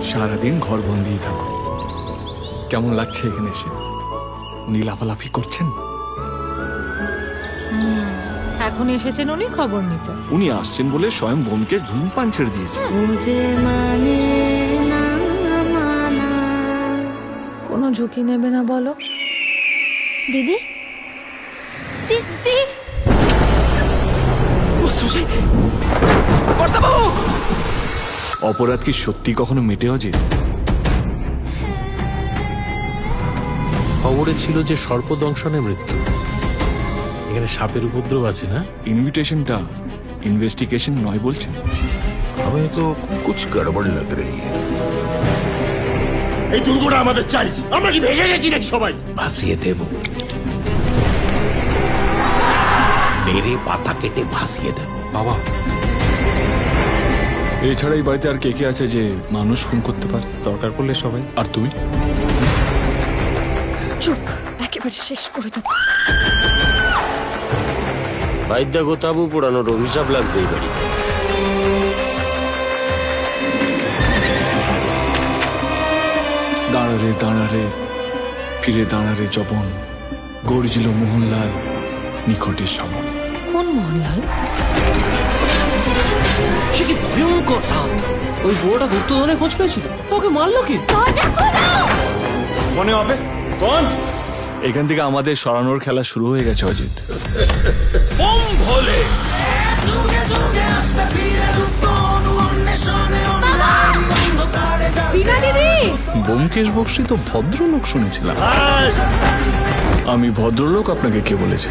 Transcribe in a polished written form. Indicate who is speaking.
Speaker 1: সারাদিন ঘর বন্দি থাকো। কেমন লাগছে এখানে এসে? উনি লাফালাফি করছেন?
Speaker 2: এখন এসেছেন উনি খবর নিতে।
Speaker 1: উনি আসছেন বলে স্বয়ং বোমকেশ ধূমপান ছেড়ে দিয়েছে।
Speaker 2: কোনো ঝুঁকি নেবে না বলো?
Speaker 3: দিদি দিদি
Speaker 1: অপরাধ কি সত্যি কখনো মেটে অজিত?
Speaker 4: খবরে ছিল যে সর্পদংশনে মৃত্যু। এখানে সাপের উপদ্রব আছে না?
Speaker 1: ইনভিটেশনটা ইনভেস্টিগেশন নয় বলছেন?
Speaker 5: हमें तो कुछ गड़बड़ लग रही है।
Speaker 6: এই দুর্গটা আমাদের চাই। আমরা কি ভেসে গেছি নাকি সবাই?
Speaker 5: ভাসিয়ে দেব, মেরে পাতা কেটে ভাসিয়ে দেব।
Speaker 4: বাবা,
Speaker 1: এছাড়া এই বাড়িতে আর কে কে আছে যে মানুষ খুন করতে পারে?
Speaker 4: দরকার পড়লে সবাই।
Speaker 1: আর তুমি?
Speaker 3: চুপ, একেবারে শেষ করে দেবো।
Speaker 6: বাইদ্যা গোতাবু পোড়ানোর অভিশাপ লাগছে এই বাড়িতে।
Speaker 1: দাঁড়া রে ফিরে দাঁড়া রে জবন, গর্জিল মোহনলাল নিকটে সমন।
Speaker 2: কোন মোহনলাল?
Speaker 4: সে কি ভয়ঙ্কর রাত! ওই বুড়োটা গুপ্তধনে খোঁজ পেয়েছিল, তোকে মারলো কি?
Speaker 1: মনে হবে কোন? এখান থেকে আমাদের সরানোর খেলা শুরু হয়ে গেছে অজিত।
Speaker 2: বিনা দিদি,
Speaker 1: বোমকেশ বক্সী তো ভদ্রলোক শুনেছিলাম। আমি ভদ্রলোক আপনাকে কে বলেছে?